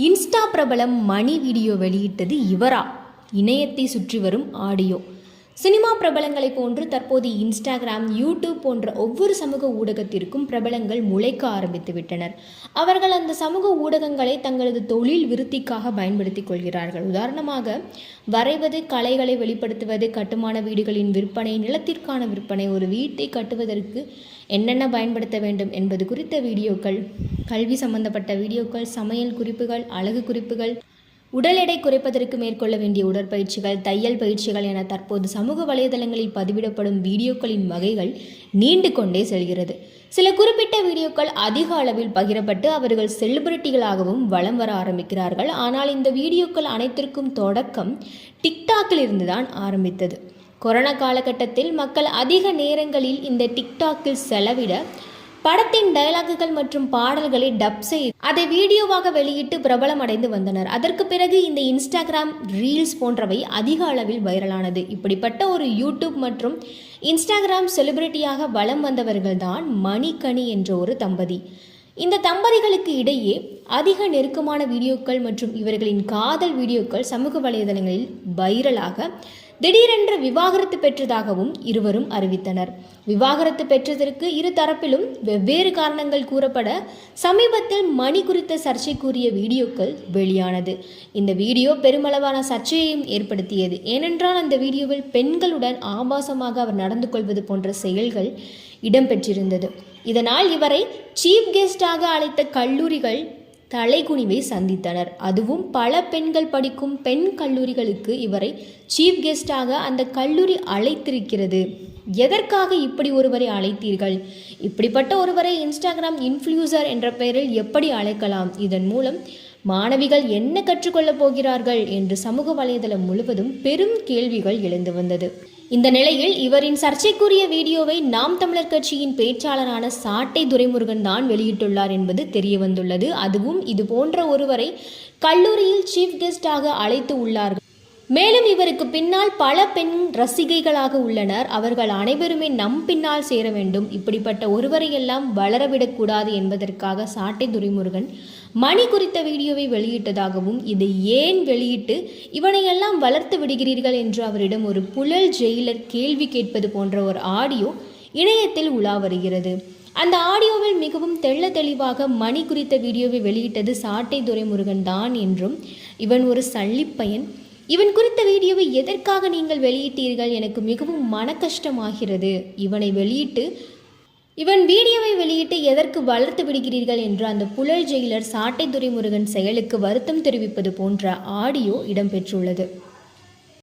Insta பிரபலம் மணி video வெளியிட்டது இவரா? இணையத்தை சுற்றி வரும் ஆடியோ. சினிமா பிரபலங்களை போன்று தற்போது இன்ஸ்டாகிராம், யூடியூப் போன்ற ஒவ்வொரு சமூக ஊடகத்திற்கும் பிரபலங்கள் முளைக்க ஆரம்பித்து விட்டனர். அவர்கள் அந்த சமூக ஊடகங்களை தங்களது தொழில் விருத்திக்காக பயன்படுத்திக் கொள்கிறார்கள். உதாரணமாக, வரைவது, கலைகளை வெளிப்படுத்துவது, கட்டுமான வீடுகளின் விற்பனை, நிலத்திற்கான விற்பனை, ஒரு வீட்டை கட்டுவதற்கு என்னென்ன பயன்படுத்த வேண்டும் என்பது குறித்த வீடியோக்கள், கல்வி சம்பந்தப்பட்ட வீடியோக்கள், சமையல் குறிப்புகள், அழகு குறிப்புகள், உடல் எடை குறைப்பதற்கு மேற்கொள்ள வேண்டிய உடற்பயிற்சிகள், தையல் பயிற்சிகள் என தற்போது சமூக வலைதளங்களில் பதிவிடப்படும் வீடியோக்களின் வகைகள் நீண்டு கொண்டே செல்கிறது. சில குறிப்பிட்ட வீடியோக்கள் அதிக அளவில் பகிரப்பட்டு அவர்கள் செலிபிரிட்டிகளாகவும் வலம் வர ஆரம்பிக்கிறார்கள். ஆனால் இந்த வீடியோக்கள் அனைத்திற்கும் தொடக்கம் டிக்டாக்கில் இருந்துதான் ஆரம்பித்தது. கொரோனா காலகட்டத்தில் மக்கள் அதிக நேரங்களில் இந்த டிக்டாக்கில் செலவிட படத்தின் டயலாக்குகள் மற்றும் பாடல்களை டப் செய்து அதை வீடியோவாக வெளியிட்டு பிரபலம் அடைந்து வந்தனர். அதற்கு பிறகு இந்த இன்ஸ்டாகிராம் ரீல்ஸ் போன்றவை அதிக அளவில் வைரலானது. இப்படிப்பட்ட ஒரு யூடியூப் மற்றும் இன்ஸ்டாகிராம் செலிபிரிட்டியாக வலம் வந்தவர்கள் தான் மணிகனி என்ற ஒரு தம்பதி. இந்த தம்பதிகளுக்கு இடையே அதிக நெருக்கமான வீடியோக்கள் மற்றும் இவர்களின் காதல் வீடியோக்கள் சமூக வலைதளங்களில் வைரலாக திடீரென்று விவாகரத்து பெற்றதாகவும் இருவரும் அறிவித்தனர். விவாகரத்து பெற்றதற்கு இரு தரப்பிலும் வெவ்வேறு காரணங்கள் கூறப்பட சமீபத்தில் மணி குறித்த சர்ச்சைக்குரிய வீடியோக்கள் வெளியானது. இந்த வீடியோ பெருமளவான சர்ச்சையையும் ஏற்படுத்தியது. ஏனென்றால் அந்த வீடியோவில் பெண்களுடன் ஆபாசமாக அவர் நடந்து கொள்வது போன்ற செயல்கள் இடம்பெற்றிருந்தது. இதனால் இவரை சீஃப் கெஸ்டாக அழைத்த கல்லூரிகள் தலைகுனிவை சந்தித்தனர். அதுவும் பல பெண்கள் படிக்கும் பெண் கல்லூரிகளுக்கு இவரை சீஃப் கெஸ்டாக அந்த கல்லூரி அழைத்திருக்கிறது. எதற்காக இப்படி ஒருவரை அழைத்தீர்கள்? இப்படிப்பட்ட ஒருவரை இன்ஸ்டாகிராம் இன்ஃப்ளூசர் என்ற பெயரில் எப்படி அழைக்கலாம்? இதன் மூலம் மாணவிகள் என்ன கற்றுக்கொள்ளப் போகிறார்கள் என்று சமூக வலைதளம் முழுவதும் பெரும் கேள்விகள் எழுந்து வந்தது. இந்த நிலையில் இவரின் சர்ச்சைக்குரிய வீடியோவை நாம் தமிழர் கட்சியின் பேச்சாளரான சாட்டை துரைமுருகன் தான் வெளியிட்டுள்ளார் என்பது தெரிய வந்துள்ளது. அதுவும் இது போன்ற ஒருவரை கல்லூரியில் சீஃப் கெஸ்டாக அழைத்து உள்ளார்கள். மேலும் இவருக்கு பின்னால் பல பெண் ரசிகைகளாக உள்ளனர். அவர்கள் அனைவருமே நம் பின்னால் சேர வேண்டும். இப்படிப்பட்ட ஒருவரையெல்லாம் வளரவிடக்கூடாது என்பதற்காக சாட்டை துரைமுருகன் மணி குறித்த வீடியோவை வெளியிட்டதாகவும், இதை ஏன் வெளியிட்டு இவனையெல்லாம் வளர்த்து விடுகிறீர்கள் என்று அவரிடம் ஒரு புழல் ஜெயிலர் கேள்வி கேட்பது போன்ற ஒரு ஆடியோ இணையத்தில் உலா வருகிறது. அந்த ஆடியோவில் மிகவும் தெள்ள தெளிவாக மணி குறித்த வீடியோவை வெளியிட்டது சாட்டை துரைமுருகன் தான் என்றும், இவன் ஒரு சல்லிப்பையன், இவன் குறித்த வீடியோவை எதற்காக நீங்கள் வெளியிட்டீர்கள்? எனக்கு மிகவும் மன கஷ்டமாகிறது. இவன் வீடியோவை வெளியிட்டு எதற்கு வளர்த்து விடுகிறீர்கள் என்று அந்த புழல் ஜெயிலர் சாட்டை துரைமுருகன் செயலுக்கு வருத்தம் தெரிவிப்பது போன்ற ஆடியோ இடம்பெற்றுள்ளது.